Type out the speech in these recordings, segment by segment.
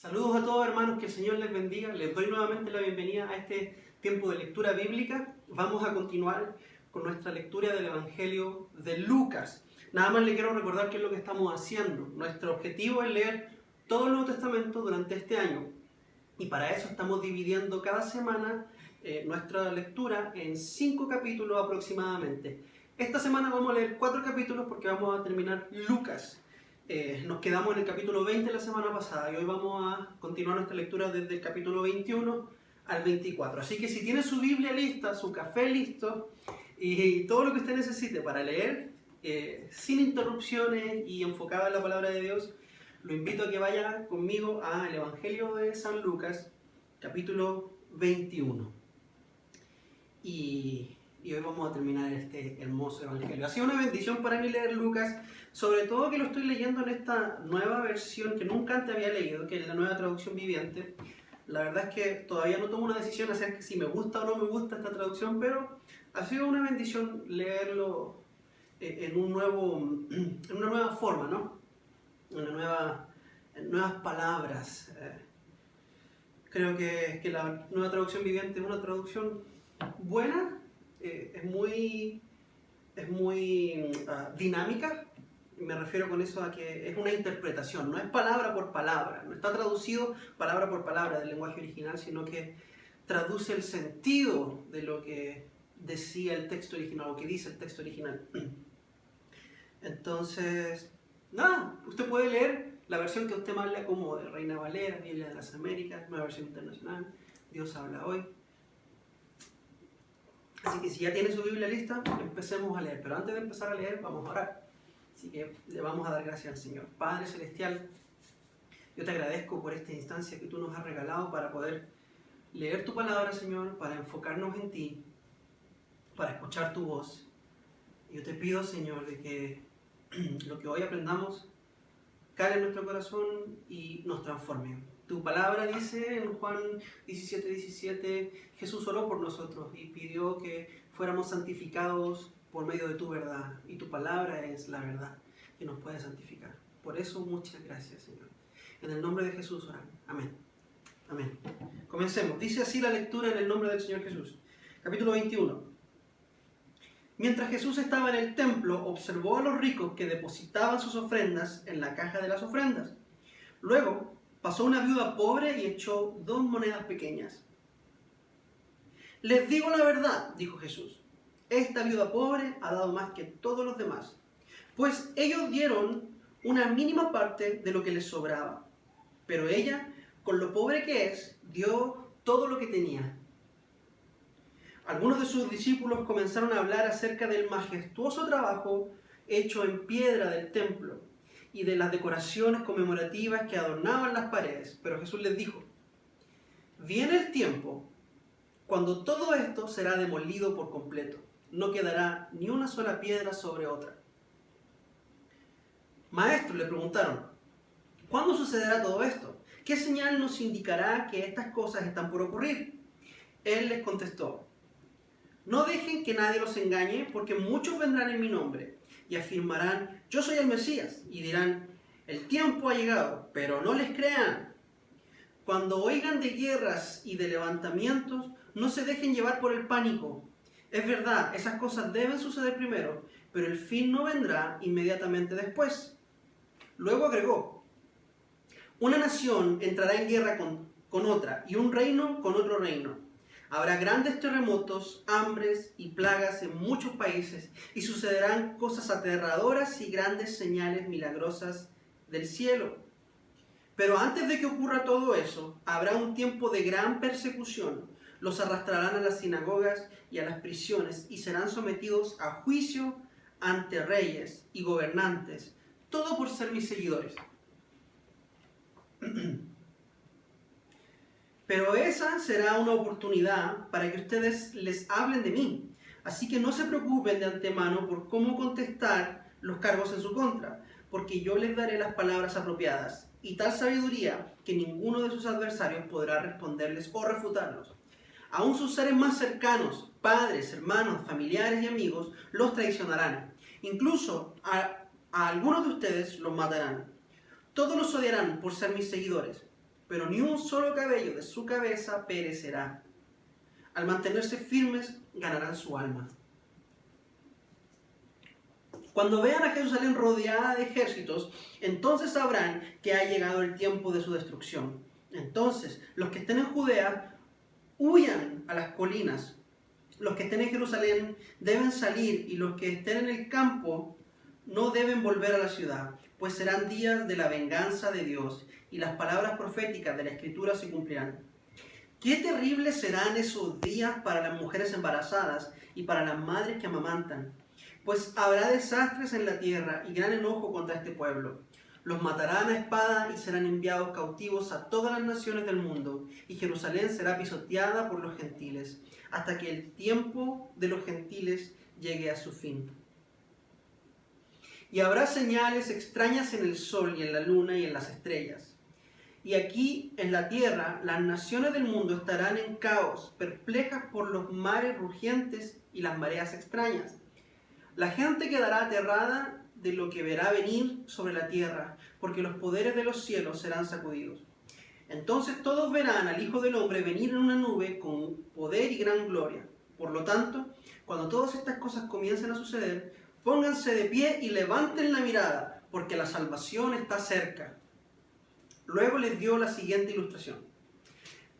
Saludos a todos hermanos, que el Señor les bendiga. Les doy nuevamente la bienvenida a este tiempo de lectura bíblica. Vamos a continuar con nuestra lectura del Evangelio de Lucas. Nada más le quiero recordar qué es lo que estamos haciendo. Nuestro objetivo es leer todo el Nuevo Testamento durante este año. Y para eso estamos dividiendo cada semana nuestra lectura en 5 capítulos aproximadamente. Esta semana vamos a leer 4 capítulos porque vamos a terminar Lucas. Nos quedamos en el capítulo 20 la semana pasada y hoy vamos a continuar nuestra lectura desde el capítulo 21 al 24. Así que si tiene su Biblia lista, su café listo y todo lo que usted necesite para leer, sin interrupciones y enfocado en la palabra de Dios, lo invito a que vaya conmigo al Evangelio de San Lucas, capítulo 21. Y hoy vamos a terminar este hermoso evangelio. Ha sido una bendición para mí leer Lucas, sobre todo que lo estoy leyendo en esta nueva versión que nunca antes había leído, que es la nueva traducción viviente. La verdad es que todavía no tomo una decisión acerca de si me gusta o no me gusta esta traducción, pero ha sido una bendición leerlo en una nueva forma, ¿no? En nuevas palabras. Creo que la nueva traducción viviente es una traducción buena. Es muy dinámica. Me refiero con eso a que es una interpretación, no es palabra por palabra, no está traducido palabra por palabra del lenguaje original, sino que traduce el sentido de lo que decía el texto original, o que dice el texto original. Entonces, nada, usted puede leer la versión que a usted más le acomode: Reina Valera, Biblia de las Américas, nueva versión internacional, Dios habla hoy. Así que si ya tiene su Biblia lista, empecemos a leer. Pero antes de empezar a leer, vamos a orar. Así que le vamos a dar gracias al Señor. Padre Celestial, yo te agradezco por esta instancia que tú nos has regalado para poder leer tu palabra, Señor, para enfocarnos en ti, para escuchar tu voz. Yo te pido, Señor, de que lo que hoy aprendamos cale en nuestro corazón y nos transforme. Tu palabra dice en Juan 17:17, Jesús oró por nosotros y pidió que fuéramos santificados por medio de tu verdad. Y tu palabra es la verdad que nos puede santificar. Por eso, muchas gracias, Señor. En el nombre de Jesús oramos. Amén. Amén. Comencemos. Dice así la lectura en el nombre del Señor Jesús. Capítulo 21. Mientras Jesús estaba en el templo, observó a los ricos que depositaban sus ofrendas en la caja de las ofrendas. Luego pasó una viuda pobre y echó 2 monedas pequeñas. Les digo la verdad, dijo Jesús, esta viuda pobre ha dado más que todos los demás, pues ellos dieron una mínima parte de lo que les sobraba, pero ella, con lo pobre que es, dio todo lo que tenía. Algunos de sus discípulos comenzaron a hablar acerca del majestuoso trabajo hecho en piedra del templo y de las decoraciones conmemorativas que adornaban las paredes. Pero Jesús les dijo: viene el tiempo cuando todo esto será demolido por completo. No quedará ni una sola piedra sobre otra. Maestro, le preguntaron, ¿cuándo sucederá todo esto? ¿Qué señal nos indicará que estas cosas están por ocurrir? Él les contestó: no dejen que nadie los engañe, porque muchos vendrán en mi nombre y afirmarán, yo soy el Mesías, y dirán, el tiempo ha llegado, pero no les crean. Cuando oigan de guerras y de levantamientos, no se dejen llevar por el pánico. Es verdad, esas cosas deben suceder primero, pero el fin no vendrá inmediatamente después. Luego agregó, una nación entrará en guerra con otra, y un reino con otro reino. Habrá grandes terremotos, hambres y plagas en muchos países, y sucederán cosas aterradoras y grandes señales milagrosas del cielo. Pero antes de que ocurra todo eso, habrá un tiempo de gran persecución. Los arrastrarán a las sinagogas y a las prisiones, y serán sometidos a juicio ante reyes y gobernantes, todo por ser mis seguidores. Pero esa será una oportunidad para que ustedes les hablen de mí. Así que no se preocupen de antemano por cómo contestar los cargos en su contra, porque yo les daré las palabras apropiadas y tal sabiduría que ninguno de sus adversarios podrá responderles o refutarlos. Aún sus seres más cercanos, padres, hermanos, familiares y amigos, los traicionarán. Incluso a algunos de ustedes los matarán. Todos los odiarán por ser mis seguidores. pero ni un solo cabello de su cabeza perecerá. Al mantenerse firmes, ganarán su alma. Cuando vean a Jerusalén rodeada de ejércitos, entonces sabrán que ha llegado el tiempo de su destrucción. Entonces, los que estén en Judea, huyan a las colinas. Los que estén en Jerusalén deben salir, y los que estén en el campo no deben volver a la ciudad, pues serán días de la venganza de Dios, y las palabras proféticas de la Escritura se cumplirán. Qué terribles serán esos días para las mujeres embarazadas y para las madres que amamantan, pues habrá desastres en la tierra y gran enojo contra este pueblo. Los matarán a espada y serán enviados cautivos a todas las naciones del mundo, y Jerusalén será pisoteada por los gentiles, hasta que el tiempo de los gentiles llegue a su fin. Y habrá señales extrañas en el sol y en la luna y en las estrellas. Y aquí en la tierra las naciones del mundo estarán en caos, perplejas por los mares rugientes y las mareas extrañas. La gente quedará aterrada de lo que verá venir sobre la tierra, porque los poderes de los cielos serán sacudidos. Entonces todos verán al Hijo del Hombre venir en una nube con poder y gran gloria. Por lo tanto, cuando todas estas cosas comiencen a suceder, pónganse de pie y levanten la mirada, porque la salvación está cerca. Luego les dio la siguiente ilustración.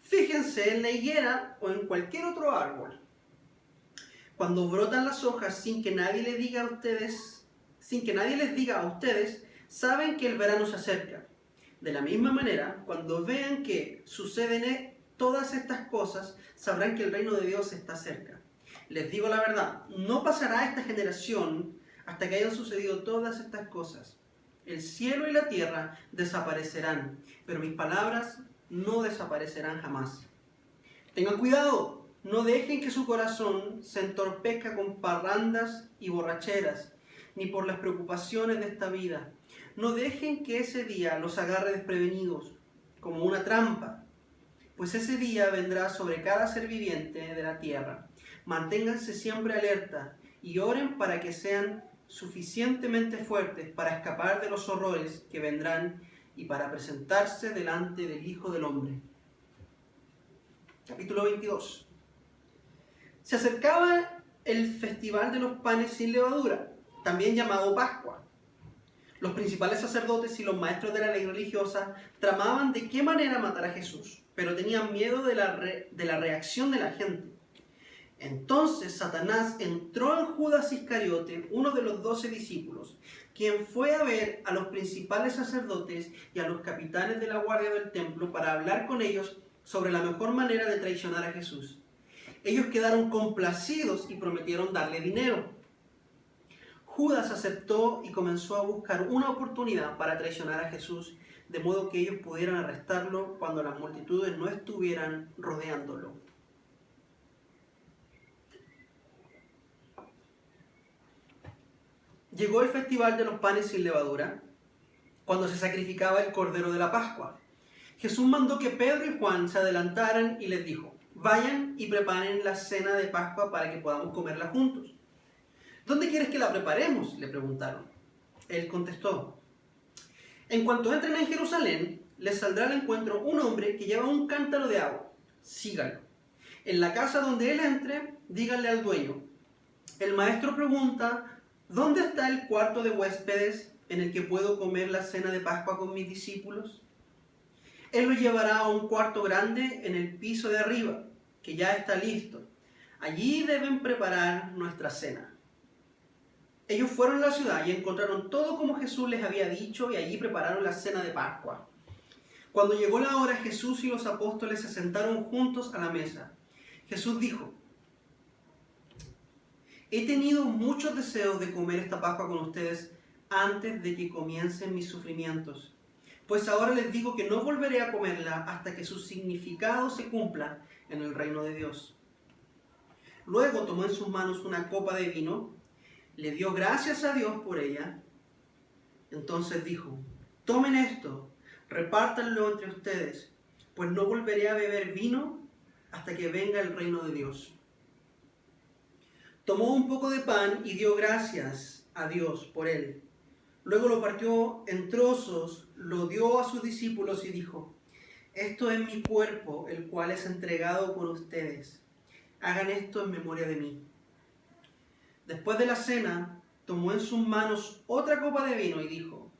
Fíjense en la higuera o en cualquier otro árbol. Cuando brotan las hojas sin que nadie les diga a ustedes, saben que el verano se acerca. De la misma manera, cuando vean que suceden todas estas cosas, sabrán que el reino de Dios está cerca. Les digo la verdad, no pasará esta generación hasta que hayan sucedido todas estas cosas. El cielo y la tierra desaparecerán, pero mis palabras no desaparecerán jamás. Tengan cuidado, no dejen que su corazón se entorpezca con parrandas y borracheras, ni por las preocupaciones de esta vida. No dejen que ese día los agarre desprevenidos, como una trampa, pues ese día vendrá sobre cada ser viviente de la tierra. Manténganse siempre alerta y oren para que sean suficientemente fuertes para escapar de los horrores que vendrán y para presentarse delante del Hijo del Hombre. Capítulo 22. Se acercaba el festival de los panes sin levadura, también llamado Pascua. Los principales sacerdotes y los maestros de la ley religiosa tramaban de qué manera matar a Jesús, pero tenían miedo de la reacción de la gente. Entonces Satanás entró en Judas Iscariote, uno de los 12 discípulos, quien fue a ver a los principales sacerdotes y a los capitanes de la guardia del templo para hablar con ellos sobre la mejor manera de traicionar a Jesús. Ellos quedaron complacidos y prometieron darle dinero. Judas aceptó y comenzó a buscar una oportunidad para traicionar a Jesús, de modo que ellos pudieran arrestarlo cuando las multitudes no estuvieran rodeándolo. Llegó el festival de los panes sin levadura, cuando se sacrificaba el cordero de la Pascua. Jesús mandó que Pedro y Juan se adelantaran y les dijo: vayan y preparen la cena de Pascua para que podamos comerla juntos. ¿Dónde quieres que la preparemos?, le preguntaron. Él contestó: en cuanto entren en Jerusalén, les saldrá al encuentro un hombre que lleva un cántaro de agua. Síganlo. En la casa donde él entre, díganle al dueño: el maestro pregunta, ¿dónde está el cuarto de huéspedes en el que puedo comer la cena de Pascua con mis discípulos? Él lo llevará a un cuarto grande en el piso de arriba, que ya está listo. Allí deben preparar nuestra cena. Ellos fueron a la ciudad y encontraron todo como Jesús les había dicho, y allí prepararon la cena de Pascua. Cuando llegó la hora, Jesús y los apóstoles se sentaron juntos a la mesa. Jesús dijo: he tenido muchos deseos de comer esta Pascua con ustedes antes de que comiencen mis sufrimientos. Pues ahora les digo que no volveré a comerla hasta que su significado se cumpla en el reino de Dios. Luego tomó en sus manos una copa de vino, le dio gracias a Dios por ella. Entonces dijo: tomen esto, repártanlo entre ustedes, pues no volveré a beber vino hasta que venga el reino de Dios. Tomó un poco de pan y dio gracias a Dios por él. Luego lo partió en trozos, lo dio a sus discípulos y dijo: Esto es mi cuerpo, el cual es entregado por ustedes. Hagan esto en memoria de mí. Después de la cena, tomó en sus manos otra copa de vino y dijo: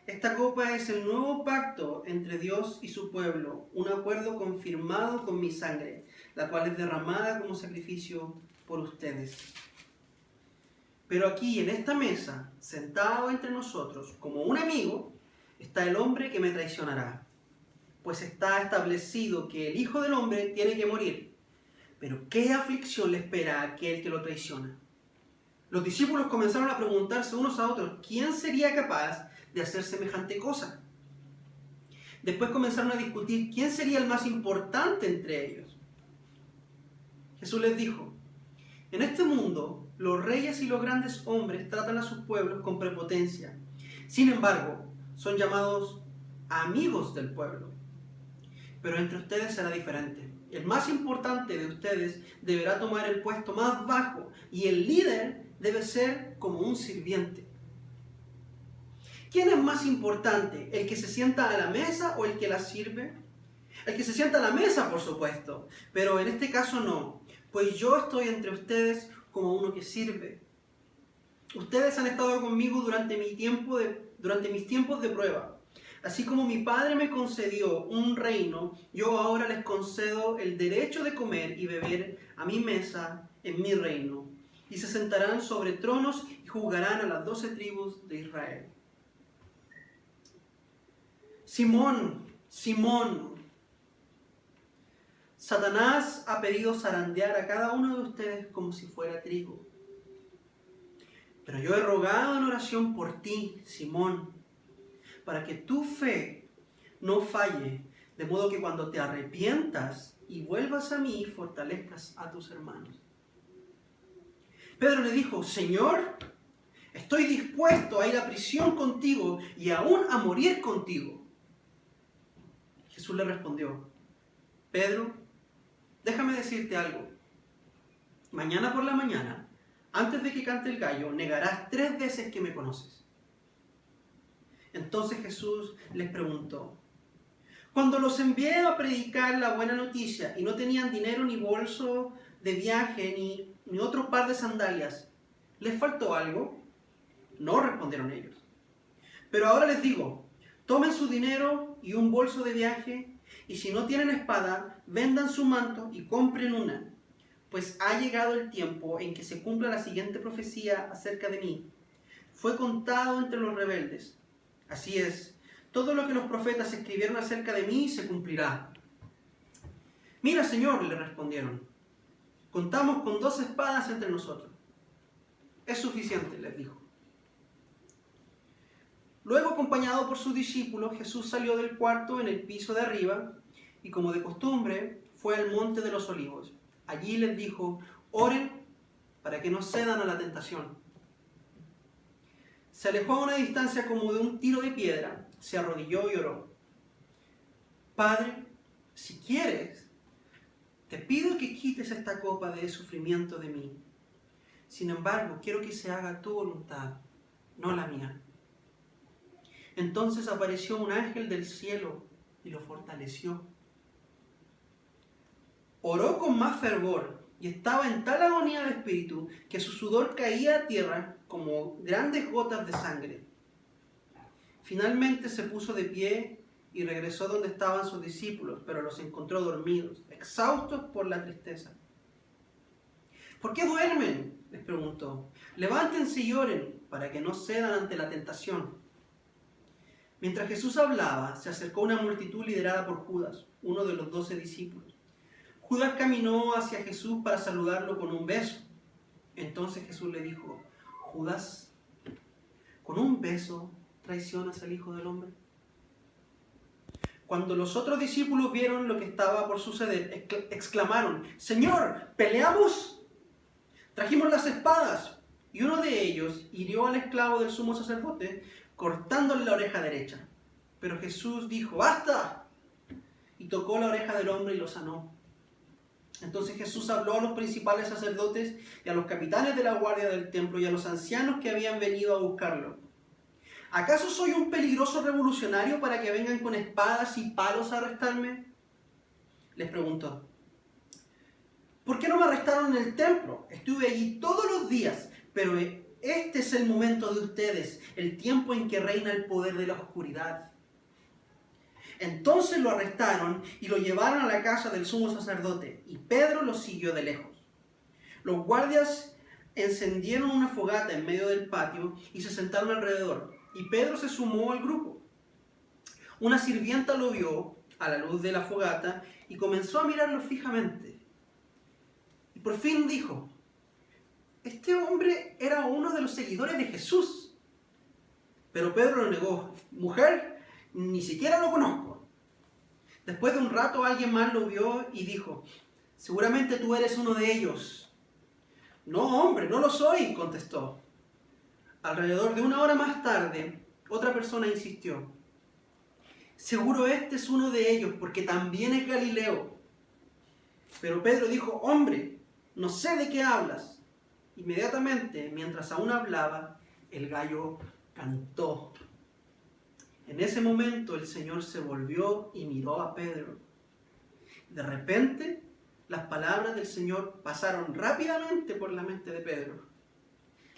esta copa es el nuevo pacto entre Dios y su pueblo, un acuerdo confirmado con mi sangre, la cual es derramada como sacrificio por ustedes. Pero aquí, en esta mesa, sentado entre nosotros, como un amigo, está el hombre que me traicionará. Pues está establecido que el Hijo del Hombre tiene que morir. Pero ¿qué aflicción le espera a aquel que lo traiciona? Los discípulos comenzaron a preguntarse unos a otros, ¿quién sería capaz de hacer semejante cosa? Después comenzaron a discutir quién sería el más importante entre ellos. Jesús les dijo: en este mundo, los reyes y los grandes hombres tratan a sus pueblos con prepotencia. Sin embargo, son llamados amigos del pueblo. Pero entre ustedes será diferente. El más importante de ustedes deberá tomar el puesto más bajo y el líder debe ser como un sirviente. ¿Quién es más importante? ¿El que se sienta a la mesa o el que la sirve? El que se sienta a la mesa, por supuesto, pero en este caso no, pues yo estoy entre ustedes como uno que sirve. Ustedes han estado conmigo durante mis tiempos de prueba. Así como mi Padre me concedió un reino, yo ahora les concedo el derecho de comer y beber a mi mesa en mi reino. Y se sentarán sobre tronos y juzgarán a las 12 tribus de Israel. Simón, Simón, Satanás ha pedido zarandear a cada uno de ustedes como si fuera trigo. Pero yo he rogado en oración por ti, Simón, para que tu fe no falle, de modo que cuando te arrepientas y vuelvas a mí, fortalezcas a tus hermanos. Pedro le dijo: Señor, estoy dispuesto a ir a prisión contigo y aún a morir contigo. Jesús le respondió: Pedro, déjame decirte algo. Mañana por la mañana, antes de que cante el gallo, negarás 3 veces que me conoces. Entonces Jesús les preguntó: cuando los envié a predicar la buena noticia y no tenían dinero ni bolso de viaje ni otro par de sandalias, ¿les faltó algo? No, respondieron ellos. Pero ahora les digo, tomen su dinero y un bolso de viaje, y si no tienen espada, vendan su manto y compren una. Pues ha llegado el tiempo en que se cumpla la siguiente profecía acerca de mí. Fue contado entre los rebeldes. Así es, todo lo que los profetas escribieron acerca de mí se cumplirá. Mira, Señor, le respondieron, contamos con 2 espadas entre nosotros. Es suficiente, les dijo. Luego, acompañado por sus discípulos, Jesús salió del cuarto en el piso de arriba y, como de costumbre, fue al monte de los olivos. Allí les dijo: oren para que no cedan a la tentación. Se alejó a una distancia como de un tiro de piedra, se arrodilló y oró: Padre, si quieres, te pido que quites esta copa de sufrimiento de mí. Sin embargo, quiero que se haga tu voluntad, no la mía. Entonces apareció un ángel del cielo y lo fortaleció. Oró con más fervor y estaba en tal agonía de espíritu que su sudor caía a tierra como grandes gotas de sangre. Finalmente se puso de pie y regresó donde estaban sus discípulos, pero los encontró dormidos, exhaustos por la tristeza. ¿Por qué duermen?, les preguntó. Levántense y oren para que no cedan ante la tentación. Mientras Jesús hablaba, se acercó una multitud liderada por Judas, uno de los 12 discípulos. Judas caminó hacia Jesús para saludarlo con un beso. Entonces Jesús le dijo: Judas, ¿con un beso traicionas al Hijo del Hombre? Cuando los otros discípulos vieron lo que estaba por suceder, exclamaron: Señor, ¿peleamos? Trajimos las espadas. Y uno de ellos hirió al esclavo del sumo sacerdote, cortándole la oreja derecha. Pero Jesús dijo: ¡basta! Y tocó la oreja del hombre y lo sanó. Entonces Jesús habló a los principales sacerdotes y a los capitanes de la guardia del templo y a los ancianos que habían venido a buscarlo. ¿Acaso soy un peligroso revolucionario para que vengan con espadas y palos a arrestarme? Les preguntó. ¿Por qué no me arrestaron en el templo? Estuve allí todos los días, pero este es el momento de ustedes, el tiempo en que reina el poder de la oscuridad. Entonces lo arrestaron y lo llevaron a la casa del sumo sacerdote, y Pedro lo siguió de lejos. Los guardias encendieron una fogata en medio del patio y se sentaron alrededor, y Pedro se sumó al grupo. Una sirvienta lo vio a la luz de la fogata y comenzó a mirarlo fijamente. Y por fin dijo: este hombre era uno de los seguidores de Jesús. Pero Pedro lo negó. Mujer, ni siquiera lo conozco. Después de un rato alguien más lo vio y dijo: seguramente tú eres uno de ellos. No, hombre, no lo soy, contestó. Alrededor de 1 hora más tarde, otra persona insistió: seguro este es uno de ellos, porque también es Galileo. Pero Pedro dijo: hombre, no sé de qué hablas. Inmediatamente, mientras aún hablaba, el gallo cantó. En ese momento el Señor se volvió y miró a Pedro. De repente, las palabras del Señor pasaron rápidamente por la mente de Pedro.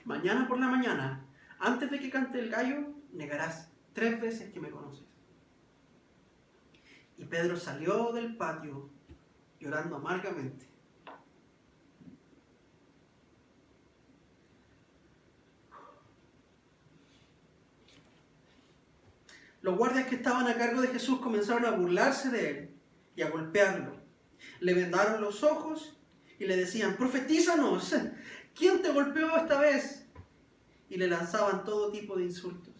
Mañana por la mañana, antes de que cante el gallo, negarás 3 veces que me conoces. Y Pedro salió del patio llorando amargamente. Los guardias que estaban a cargo de Jesús comenzaron a burlarse de él y a golpearlo. Le vendaron los ojos y le decían: profetízanos, ¿quién te golpeó esta vez? Y le lanzaban todo tipo de insultos.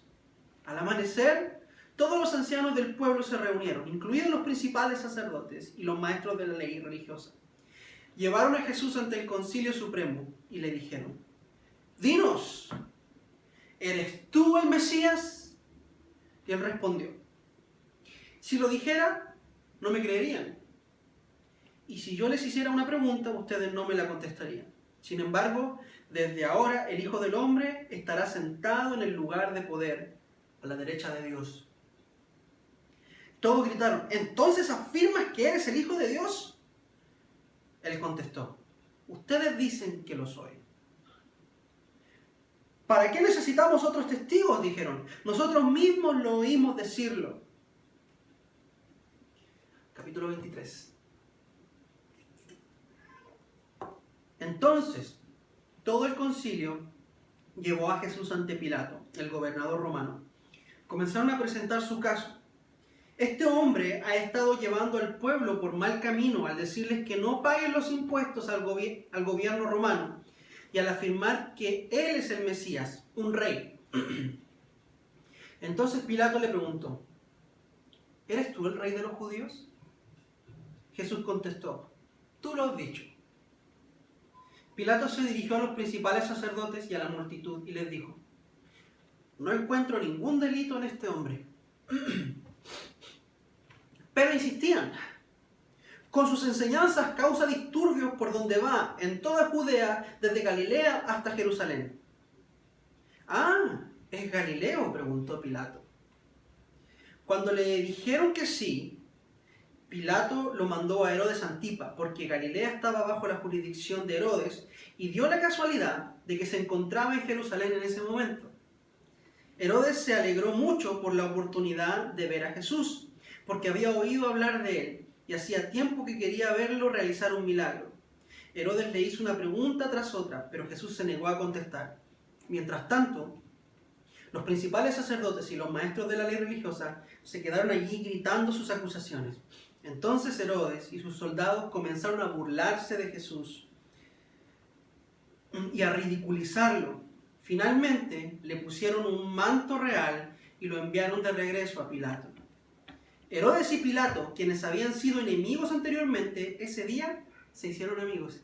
Al amanecer, todos los ancianos del pueblo se reunieron, incluidos los principales sacerdotes y los maestros de la ley religiosa. Llevaron a Jesús ante el Concilio Supremo y le dijeron: dinos, ¿eres tú el Mesías? Y él respondió: si lo dijera, no me creerían. Y si yo les hiciera una pregunta, ustedes no me la contestarían. Sin embargo, desde ahora el Hijo del Hombre estará sentado en el lugar de poder, a la derecha de Dios. Todos gritaron: ¿entonces afirmas que eres el Hijo de Dios? Él contestó: ustedes dicen que lo soy. ¿Para qué necesitamos otros testigos?, dijeron. Nosotros mismos lo oímos decirlo. Capítulo 23. Entonces, todo el concilio llevó a Jesús ante Pilato, el gobernador romano. Comenzaron a presentar su caso. Este hombre ha estado llevando al pueblo por mal camino al decirles que no paguen los impuestos al gobierno romano, y al afirmar que él es el Mesías, un rey. Entonces Pilato le preguntó: ¿eres tú el rey de los judíos? Jesús contestó: tú lo has dicho. Pilato se dirigió a los principales sacerdotes y a la multitud y les dijo: no encuentro ningún delito en este hombre. Pero insistían. Con sus enseñanzas causa disturbios por donde va, en toda Judea, desde Galilea hasta Jerusalén. Ah, ¿es Galileo?, preguntó Pilato. Cuando le dijeron que sí, Pilato lo mandó a Herodes Antipa, porque Galilea estaba bajo la jurisdicción de Herodes, y dio la casualidad de que se encontraba en Jerusalén en ese momento. Herodes se alegró mucho por la oportunidad de ver a Jesús, porque había oído hablar de él, y hacía tiempo que quería verlo realizar un milagro. Herodes le hizo una pregunta tras otra, pero Jesús se negó a contestar. Mientras tanto, los principales sacerdotes y los maestros de la ley religiosa se quedaron allí gritando sus acusaciones. Entonces Herodes y sus soldados comenzaron a burlarse de Jesús y a ridiculizarlo. Finalmente le pusieron un manto real y lo enviaron de regreso a Pilato. Herodes y Pilato, quienes habían sido enemigos anteriormente, ese día se hicieron amigos.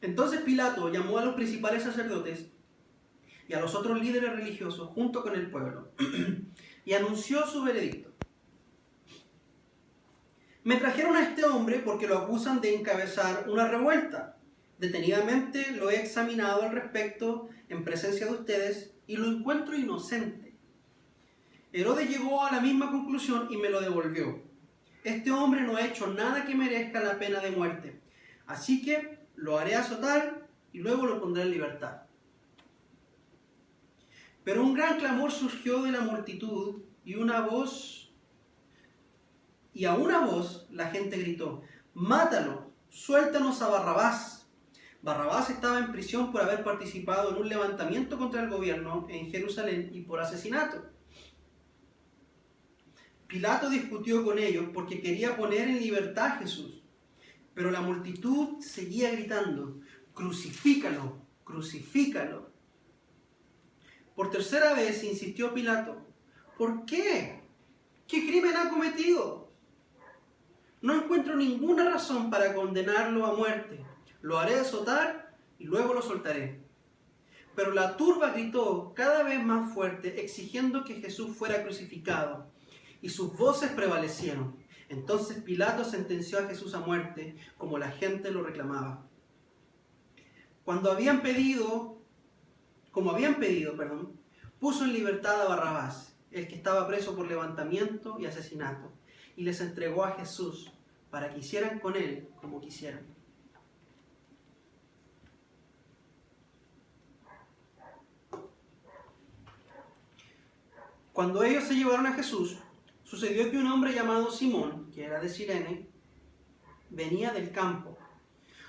Entonces Pilato llamó a los principales sacerdotes y a los otros líderes religiosos junto con el pueblo y anunció su veredicto. Me trajeron a este hombre porque lo acusan de encabezar una revuelta, Detenidamente lo he examinado al respecto en presencia de ustedes y lo encuentro inocente. Herodes llegó a la misma conclusión y me lo devolvió. Este hombre no ha hecho nada que merezca la pena de muerte, así que lo haré azotar y luego lo pondré en libertad. Pero un gran clamor surgió de la multitud y a una voz la gente gritó: ¡Mátalo! ¡Suéltanos a Barrabás! Barrabás estaba en prisión por haber participado en un levantamiento contra el gobierno en Jerusalén y por asesinato. Pilato discutió con ellos porque quería poner en libertad a Jesús, pero la multitud seguía gritando: ¡Crucifícalo! ¡Crucifícalo! Por tercera vez insistió Pilato: ¿por qué? ¿Qué crimen ha cometido? No encuentro ninguna razón para condenarlo a muerte. Lo haré azotar y luego lo soltaré. Pero la turba gritó cada vez más fuerte, exigiendo que Jesús fuera crucificado, y sus voces prevalecieron. Entonces Pilato sentenció a Jesús a muerte, como la gente lo reclamaba. Como habían pedido, puso en libertad a Barrabás, el que estaba preso por levantamiento y asesinato, y les entregó a Jesús para que hicieran con él como quisieran. Cuando ellos se llevaron a Jesús, sucedió que un hombre llamado Simón, que era de Cirene, venía del campo.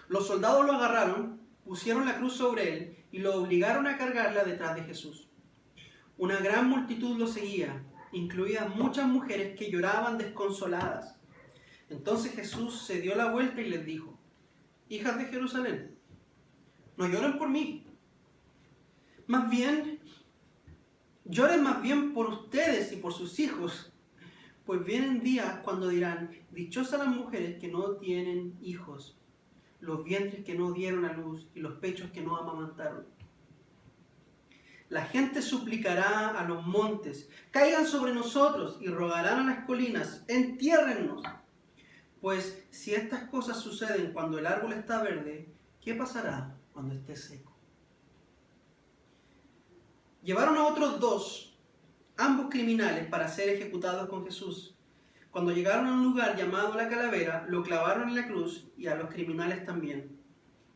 Los soldados lo agarraron, pusieron la cruz sobre él y lo obligaron a cargarla detrás de Jesús. Una gran multitud lo seguía, incluidas muchas mujeres que lloraban desconsoladas. Entonces Jesús se dio la vuelta y les dijo: hijas de Jerusalén, no lloren por mí. Lloren más bien por ustedes y por sus hijos, pues vienen días cuando dirán: dichosas las mujeres que no tienen hijos, los vientres que no dieron a luz y los pechos que no amamantaron. La gente suplicará a los montes: caigan sobre nosotros, y rogarán a las colinas: entiérrennos. Pues si estas cosas suceden cuando el árbol está verde, ¿qué pasará cuando esté seco? Llevaron a otros dos, ambos criminales, para ser ejecutados con Jesús. Cuando llegaron a un lugar llamado La Calavera, lo clavaron en la cruz, y a los criminales también,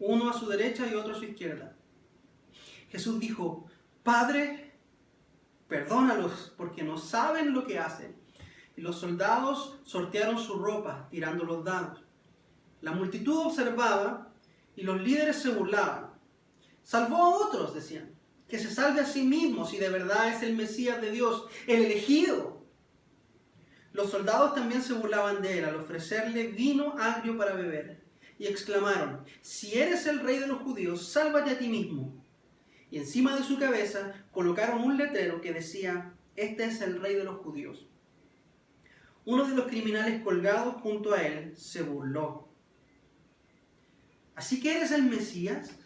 uno a su derecha y otro a su izquierda. Jesús dijo: Padre, perdónalos, porque no saben lo que hacen. Y los soldados sortearon su ropa, tirando los dados. La multitud observaba y los líderes se burlaban. Salvó a otros, decían. Que se salve a sí mismo si de verdad es el Mesías de Dios, el elegido. Los soldados también se burlaban de él al ofrecerle vino agrio para beber. Y exclamaron: si eres el rey de los judíos, sálvate a ti mismo. Y encima de su cabeza colocaron un letrero que decía: este es el rey de los judíos. Uno de los criminales colgados junto a él se burló: ¿así que eres el Mesías?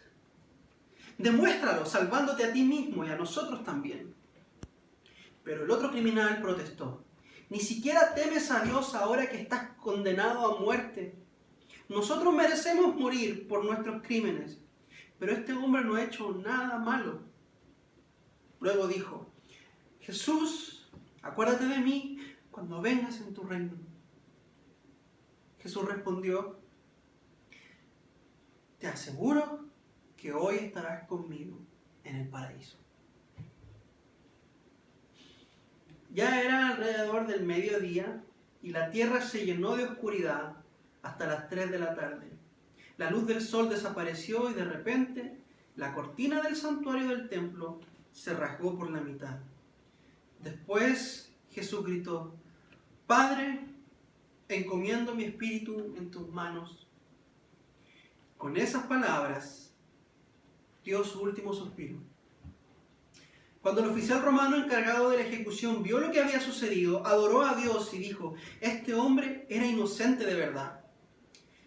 Demuéstralo, salvándote a ti mismo y a nosotros también. Pero el otro criminal protestó: ¿ni siquiera temes a Dios ahora que estás condenado a muerte? Nosotros merecemos morir por nuestros crímenes, pero este hombre no ha hecho nada malo. Luego dijo: Jesús, acuérdate de mí cuando vengas en tu reino. Jesús respondió: te aseguro que hoy estarás conmigo en el paraíso. Ya era alrededor del mediodía y la tierra se llenó de oscuridad hasta las 3 de la tarde. La luz del sol desapareció y de repente la cortina del santuario del templo se rasgó por la mitad. Después Jesús gritó: Padre, encomiendo mi espíritu en tus manos. Con esas palabras dio su último suspiro. Cuando el oficial romano encargado de la ejecución vio lo que había sucedido, adoró a Dios y dijo: este hombre era inocente de verdad.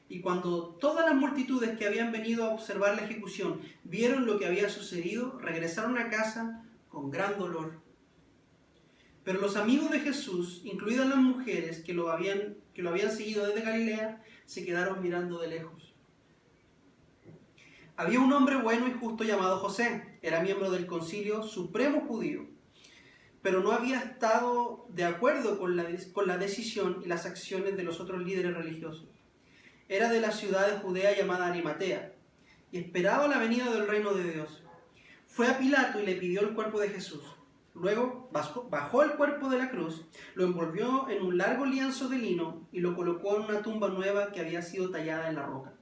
Y cuando todas las multitudes que habían venido a observar la ejecución vieron lo que había sucedido, regresaron a casa con gran dolor. Pero los amigos de Jesús, incluidas las mujeres que lo habían seguido desde Galilea, se quedaron mirando de lejos. Había un hombre bueno y justo llamado José. Era miembro del Concilio Supremo Judío, pero no había estado de acuerdo con la decisión y las acciones de los otros líderes religiosos. Era de la ciudad de Judea llamada Arimatea y esperaba la venida del reino de Dios. Fue a Pilato y le pidió el cuerpo de Jesús. Luego bajó el cuerpo de la cruz, lo envolvió en un largo lienzo de lino y lo colocó en una tumba nueva que había sido tallada en la roca.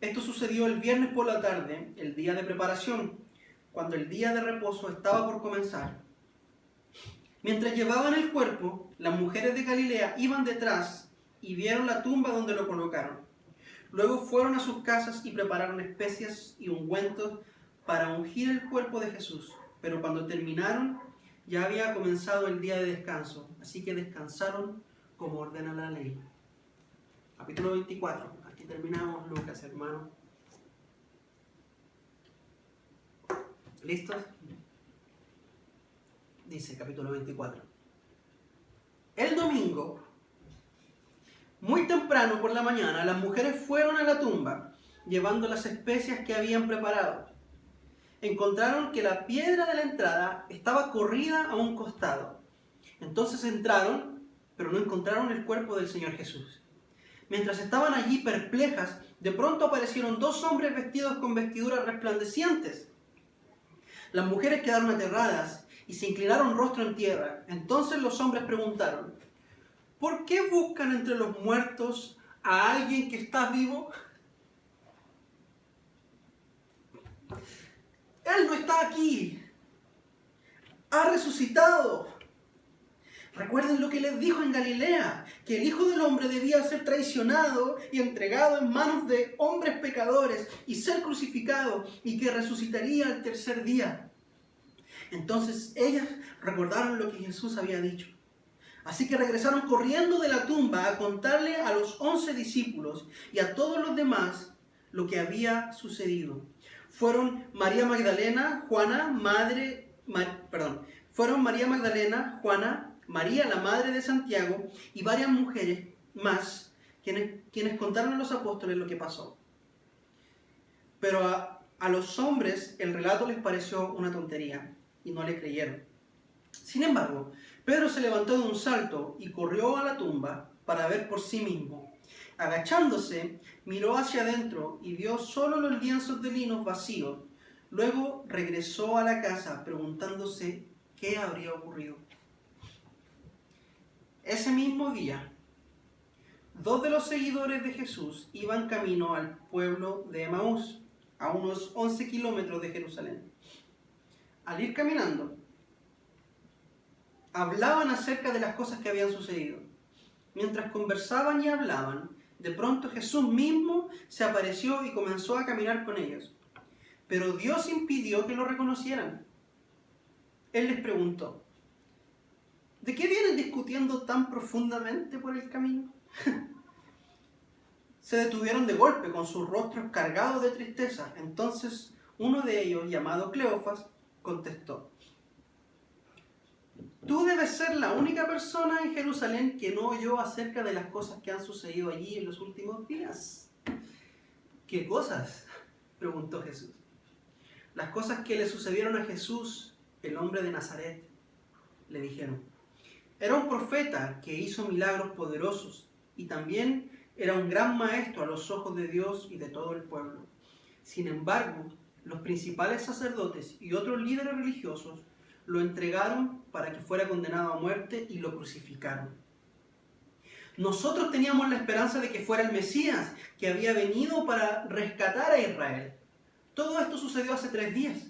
Esto sucedió el viernes por la tarde, el día de preparación, cuando el día de reposo estaba por comenzar. Mientras llevaban el cuerpo, las mujeres de Galilea iban detrás y vieron la tumba donde lo colocaron. Luego fueron a sus casas y prepararon especias y ungüentos para ungir el cuerpo de Jesús. Pero cuando terminaron, ya había comenzado el día de descanso, así que descansaron como ordena la ley. Capítulo 24. Aquí terminamos, Lucas, hermano. ¿Listos? Dice capítulo 24. El domingo, muy temprano por la mañana, las mujeres fueron a la tumba, llevando las especias que habían preparado. Encontraron que la piedra de la entrada estaba corrida a un costado. Entonces entraron, pero no encontraron el cuerpo del Señor Jesús. Mientras estaban allí perplejas, de pronto aparecieron dos hombres vestidos con vestiduras resplandecientes. Las mujeres quedaron aterradas y se inclinaron rostro en tierra. Entonces los hombres preguntaron: ¿por qué buscan entre los muertos a alguien que está vivo? Él no está aquí. Ha resucitado. Recuerden lo que les dijo en Galilea, que el Hijo del Hombre debía ser traicionado y entregado en manos de hombres pecadores y ser crucificado, y que resucitaría al tercer día. Entonces ellas recordaron lo que Jesús había dicho. Así que regresaron corriendo de la tumba a contarle a los 11 discípulos y a todos los demás lo que había sucedido. Fueron María Magdalena, Juana, María, la madre de Santiago, y varias mujeres más, quienes contaron a los apóstoles lo que pasó. Pero a los hombres el relato les pareció una tontería y no le creyeron. Sin embargo, Pedro se levantó de un salto y corrió a la tumba para ver por sí mismo. Agachándose, miró hacia adentro y vio solo los lienzos de lino vacíos. Luego regresó a la casa preguntándose qué habría ocurrido. Ese mismo día, dos de los seguidores de Jesús iban camino al pueblo de Emaús, a unos 11 kilómetros de Jerusalén. Al ir caminando, hablaban acerca de las cosas que habían sucedido. Mientras conversaban y hablaban, de pronto Jesús mismo se apareció y comenzó a caminar con ellos. Pero Dios impidió que lo reconocieran. Él les preguntó: ¿de qué vienen discutiendo tan profundamente por el camino? Se detuvieron de golpe con sus rostros cargados de tristeza. Entonces uno de ellos, llamado Cleofas, contestó: tú debes ser la única persona en Jerusalén que no oyó acerca de las cosas que han sucedido allí en los últimos días. ¿Qué cosas?, preguntó Jesús. Las cosas que le sucedieron a Jesús, el hombre de Nazaret, le dijeron. Era un profeta que hizo milagros poderosos y también era un gran maestro a los ojos de Dios y de todo el pueblo. Sin embargo, los principales sacerdotes y otros líderes religiosos lo entregaron para que fuera condenado a muerte y lo crucificaron. Nosotros teníamos la esperanza de que fuera el Mesías, que había venido para rescatar a Israel. Todo esto sucedió hace 3 días.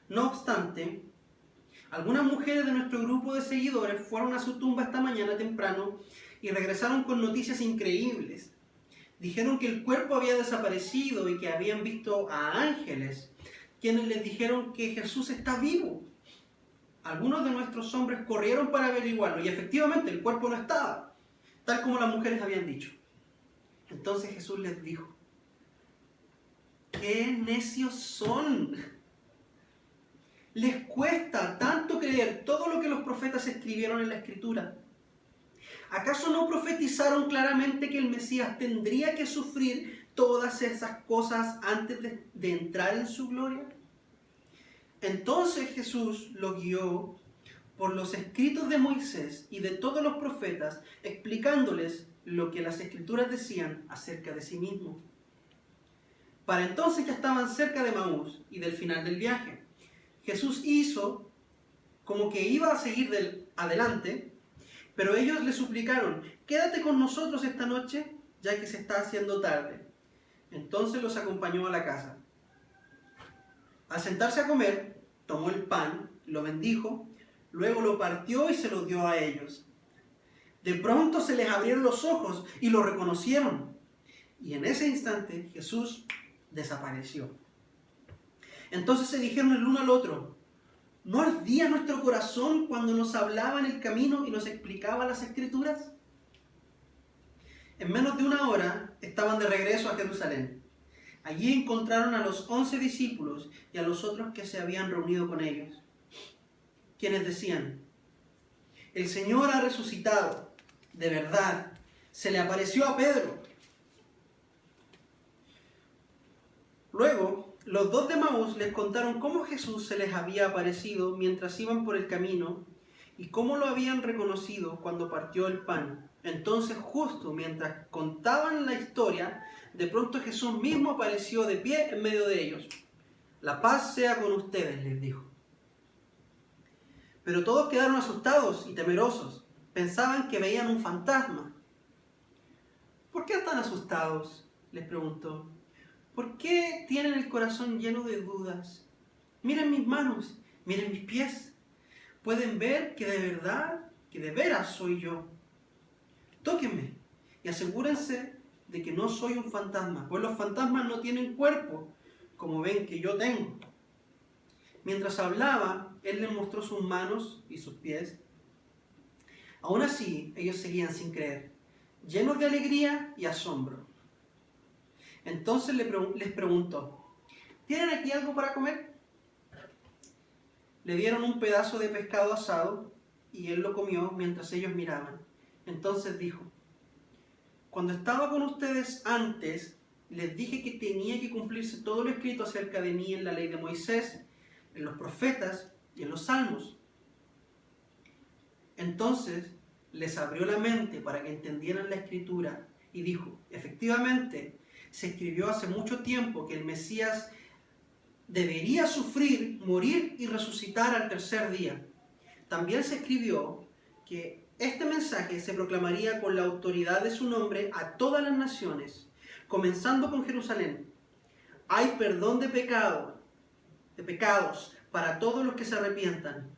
No obstante, algunas mujeres de nuestro grupo de seguidores fueron a su tumba esta mañana temprano y regresaron con noticias increíbles. Dijeron que el cuerpo había desaparecido y que habían visto a ángeles, quienes les dijeron que Jesús está vivo. Algunos de nuestros hombres corrieron para averiguarlo y efectivamente el cuerpo no estaba, tal como las mujeres habían dicho. Entonces Jesús les dijo: ¡qué necios son! Les cuesta tanto creer todo lo que los profetas escribieron en la Escritura. ¿Acaso no profetizaron claramente que el Mesías tendría que sufrir todas esas cosas antes de entrar en su gloria? Entonces Jesús los guió por los escritos de Moisés y de todos los profetas, explicándoles lo que las escrituras decían acerca de sí mismo. Para entonces ya estaban cerca de Emaús y del final del viaje. Jesús hizo como que iba a seguir adelante, pero ellos le suplicaron: quédate con nosotros esta noche, ya que se está haciendo tarde. Entonces los acompañó a la casa. Al sentarse a comer, tomó el pan, lo bendijo, luego lo partió y se lo dio a ellos. De pronto se les abrieron los ojos y lo reconocieron. Y en ese instante Jesús desapareció. Entonces se dijeron el uno al otro: ¿no ardía nuestro corazón cuando nos hablaba en el camino y nos explicaba las Escrituras? En menos de una hora estaban de regreso a Jerusalén. Allí encontraron a los 11 discípulos y a los otros que se habían reunido con ellos, quienes decían: el Señor ha resucitado, de verdad, se le apareció a Pedro. Luego, los dos de Emaús les contaron cómo Jesús se les había aparecido mientras iban por el camino y cómo lo habían reconocido cuando partió el pan. Entonces, justo mientras contaban la historia, de pronto Jesús mismo apareció de pie en medio de ellos. La paz sea con ustedes, les dijo. Pero todos quedaron asustados y temerosos. Pensaban que veían un fantasma. ¿Por qué están asustados?, les preguntó. ¿Por qué tienen el corazón lleno de dudas? Miren mis manos, miren mis pies. Pueden ver que de veras soy yo. Tóquenme y asegúrense de que no soy un fantasma, pues los fantasmas no tienen cuerpo, como ven que yo tengo. Mientras hablaba, él les mostró sus manos y sus pies. Aún así, ellos seguían sin creer, llenos de alegría y asombro. Entonces les preguntó: ¿tienen aquí algo para comer? Le dieron un pedazo de pescado asado y él lo comió mientras ellos miraban. Entonces dijo: cuando estaba con ustedes antes, les dije que tenía que cumplirse todo lo escrito acerca de mí en la ley de Moisés, en los profetas y en los salmos. Entonces les abrió la mente para que entendieran la escritura y dijo: efectivamente, se escribió hace mucho tiempo que el Mesías debería sufrir, morir y resucitar al tercer día. También se escribió que este mensaje se proclamaría con la autoridad de su nombre a todas las naciones, comenzando con Jerusalén. Hay perdón de pecados para todos los que se arrepientan.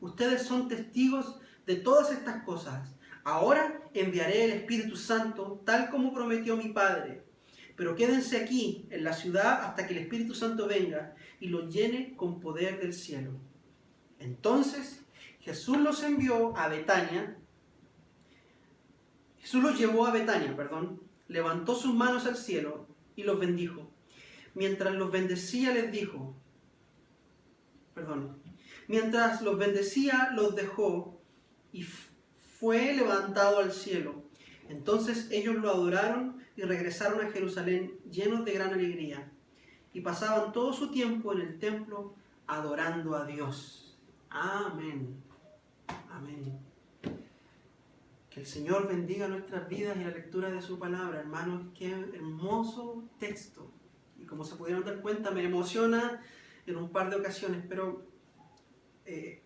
Ustedes son testigos de todas estas cosas. Ahora enviaré el Espíritu Santo, tal como prometió mi Padre. Pero quédense aquí, en la ciudad, hasta que el Espíritu Santo venga y los llene con poder del cielo. Entonces Jesús los llevó a Betania, levantó sus manos al cielo y los bendijo. Mientras los bendecía, los dejó y fue levantado al cielo. Entonces ellos lo adoraron y regresaron a Jerusalén llenos de gran alegría, y pasaban todo su tiempo en el templo adorando a Dios. Amén. Amén. Que el Señor bendiga nuestras vidas y la lectura de su palabra. Hermanos, qué hermoso texto. Y como se pudieron dar cuenta, me emociona en un par de ocasiones, pero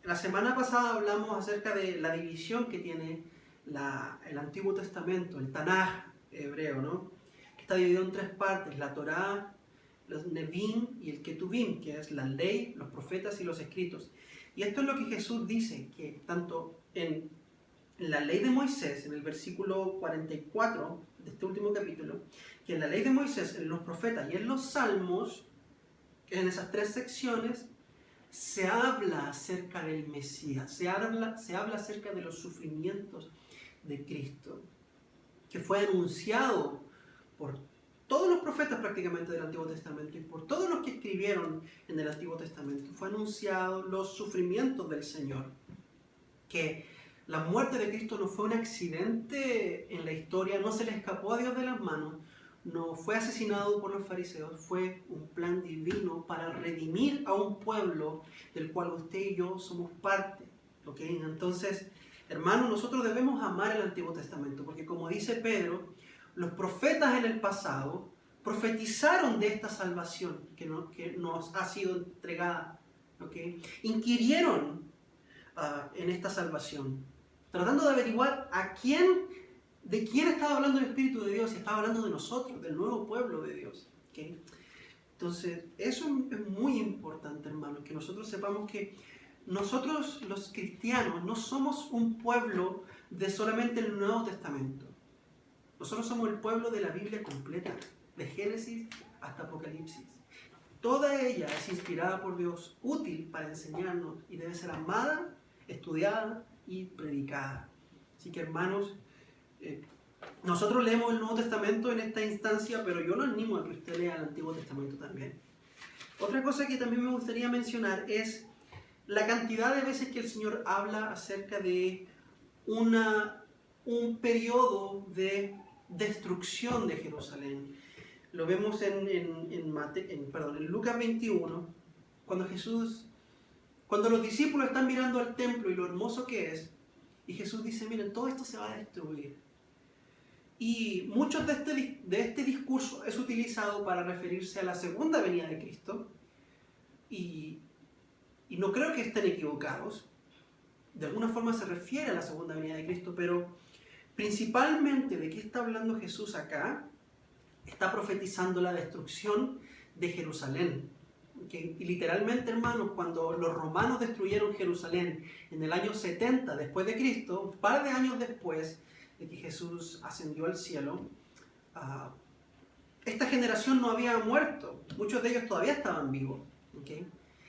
la semana pasada hablamos acerca de la división que tiene el Antiguo Testamento, el Tanaj hebreo, ¿no? Que está dividido en tres partes: la Torá, los Nevim y el Ketuvim, que es la ley, los profetas y los escritos. Y esto es lo que Jesús dice, que tanto en la ley de Moisés, en el versículo 44 de este último capítulo, que en la ley de Moisés, en los profetas y en los salmos, en esas tres secciones, se habla acerca del Mesías, se habla acerca de los sufrimientos de Cristo, que fue anunciado por todos los profetas prácticamente del Antiguo Testamento y por todos los que escribieron en el Antiguo Testamento. Fue anunciado los sufrimientos del Señor, que la muerte de Cristo no fue un accidente en la historia, no se le escapó a Dios de las manos, no fue asesinado por los fariseos, fue un plan divino para redimir a un pueblo del cual usted y yo somos parte. ¿Okay? Entonces, hermanos, nosotros debemos amar el Antiguo Testamento, porque como dice Pedro, los profetas en el pasado profetizaron de esta salvación que nos ha sido entregada. ¿Okay? Inquirieron en esta salvación, tratando de averiguar de quién estaba hablando el Espíritu de Dios, y estaba hablando de nosotros, del nuevo pueblo de Dios. ¿Okay? Entonces, eso es muy importante, hermanos, que nosotros sepamos que nosotros los cristianos no somos un pueblo de solamente el Nuevo Testamento. Nosotros somos el pueblo de la Biblia completa, de Génesis hasta Apocalipsis. Toda ella es inspirada por Dios, útil para enseñarnos y debe ser amada, estudiada y predicada. Así que, hermanos, nosotros leemos el Nuevo Testamento en esta instancia, pero yo lo animo a que usted lea el Antiguo Testamento también. Otra cosa que también me gustaría mencionar es la cantidad de veces que el Señor habla acerca de un periodo de destrucción de Jerusalén. Lo vemos en Lucas 21, cuando los discípulos están mirando al templo y lo hermoso que es, y Jesús dice, miren, todo esto se va a destruir. Y mucho de este discurso es utilizado para referirse a la segunda venida de Cristo, y no creo que estén equivocados. De alguna forma se refiere a la segunda venida de Cristo, pero principalmente de qué está hablando Jesús acá, está profetizando la destrucción de Jerusalén. ¿Okay? Y literalmente, hermanos, cuando los romanos destruyeron Jerusalén en el año 70 después de Cristo, un par de años después de que Jesús ascendió al cielo, esta generación no había muerto. Muchos de ellos todavía estaban vivos. ¿Okay?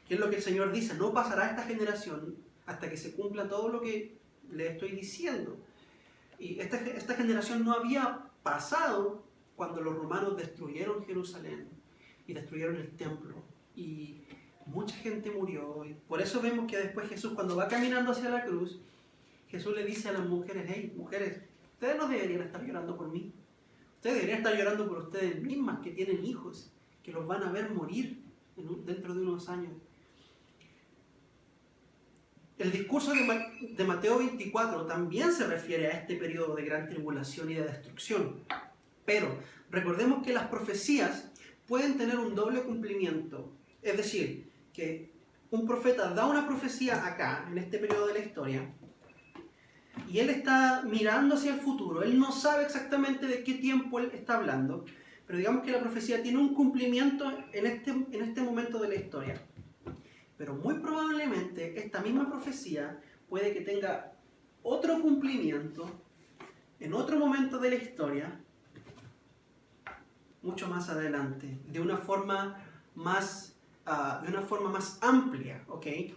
¿Qué es lo que el Señor dice? No pasará esta generación hasta que se cumpla todo lo que le estoy diciendo. Y esta generación no había pasado cuando los romanos destruyeron Jerusalén y destruyeron el templo. Y mucha gente murió. Y por eso vemos que después Jesús, cuando va caminando hacia la cruz, Jesús le dice a las mujeres, hey, mujeres, ustedes no deberían estar llorando por mí. Ustedes deberían estar llorando por ustedes mismas que tienen hijos, que los van a ver morir dentro de unos años. El discurso de Mateo 24 también se refiere a este periodo de gran tribulación y de destrucción. Pero recordemos que las profecías pueden tener un doble cumplimiento. Es decir, que un profeta da una profecía acá, en este periodo de la historia, y él está mirando hacia el futuro. Él no sabe exactamente de qué tiempo él está hablando, pero digamos que la profecía tiene un cumplimiento en este momento de la historia. Pero muy probablemente esta misma profecía puede que tenga otro cumplimiento en otro momento de la historia, mucho más adelante, de una forma más amplia. ¿Okay?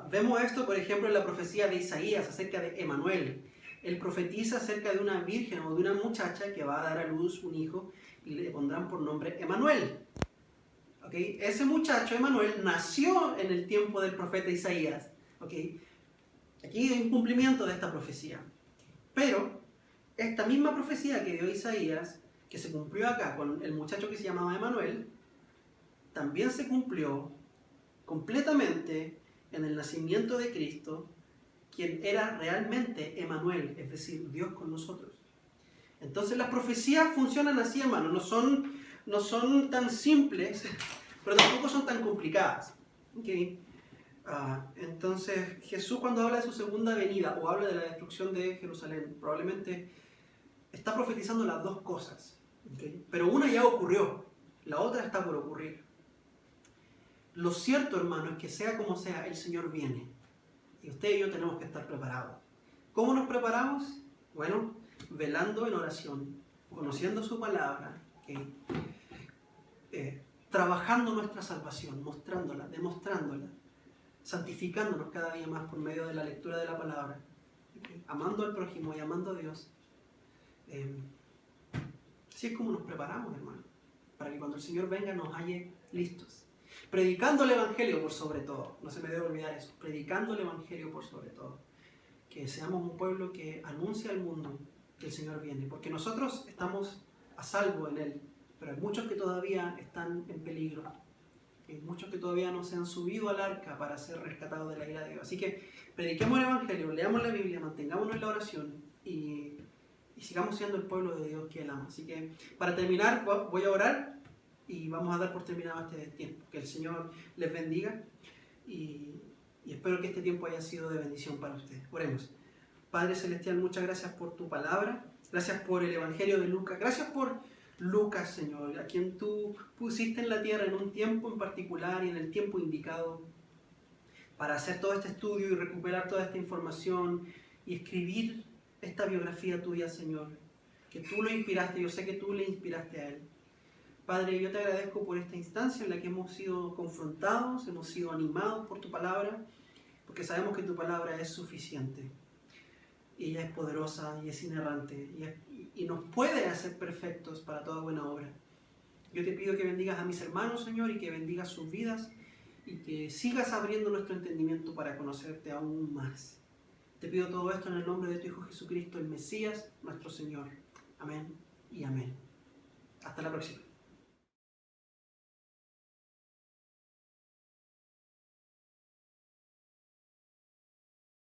Vemos esto, por ejemplo, en la profecía de Isaías acerca de Emanuel. Él profetiza acerca de una virgen o de una muchacha que va a dar a luz un hijo y le pondrán por nombre Emanuel. ¿Okay? Ese muchacho, Emanuel, nació en el tiempo del profeta Isaías. ¿Okay? Aquí hay un cumplimiento de esta profecía. Pero esta misma profecía que dio Isaías, que se cumplió acá con el muchacho que se llamaba Emanuel, también se cumplió completamente en el nacimiento de Cristo, quien era realmente Emanuel, es decir, Dios con nosotros. Entonces las profecías funcionan así, hermano, no son tan simples, pero tampoco son tan complicadas. ¿Okay? Entonces Jesús, cuando habla de su segunda venida o habla de la destrucción de Jerusalén, probablemente está profetizando las dos cosas. ¿Okay? Pero una ya ocurrió, la otra está por ocurrir. Lo cierto, hermano, es que sea como sea, el Señor viene. Y usted y yo tenemos que estar preparados. ¿Cómo nos preparamos? Bueno, velando en oración, conociendo su palabra, ¿okay? Trabajando nuestra salvación, mostrándola, demostrándola, santificándonos cada día más por medio de la lectura de la palabra, ¿okay? Amando al prójimo y amando a Dios. Así es como nos preparamos, hermano, para que cuando el Señor venga nos halle listos. Predicando el Evangelio por sobre todo, no se me debe olvidar eso, predicando el Evangelio por sobre todo. Que seamos un pueblo que anuncia al mundo que el Señor viene, porque nosotros estamos a salvo en Él, pero hay muchos que todavía están en peligro. Hay muchos que todavía no se han subido al arca para ser rescatados de la ira de Dios. Así que prediquemos el Evangelio, leamos la Biblia, mantengámonos en la oración y sigamos siendo el pueblo de Dios que Él ama. Así que para terminar voy a orar y vamos a dar por terminado este tiempo. Que el Señor les bendiga y espero que este tiempo haya sido de bendición para ustedes. Oremos. Padre Celestial, muchas gracias por tu palabra. Gracias por el Evangelio de Lucas. Gracias por Lucas, Señor, a quien tú pusiste en la tierra en un tiempo en particular y en el tiempo indicado para hacer todo este estudio y recuperar toda esta información y escribir esta biografía tuya, Señor, que tú lo inspiraste, yo sé que tú le inspiraste a él. Padre, yo te agradezco por esta instancia en la que hemos sido confrontados, hemos sido animados por tu palabra, porque sabemos que tu palabra es suficiente. Y ella es poderosa y es inerrante y nos puede hacer perfectos para toda buena obra. Yo te pido que bendigas a mis hermanos, Señor, y que bendigas sus vidas y que sigas abriendo nuestro entendimiento para conocerte aún más. Te pido todo esto en el nombre de tu Hijo Jesucristo, el Mesías, nuestro Señor. Amén y amén. Hasta la próxima.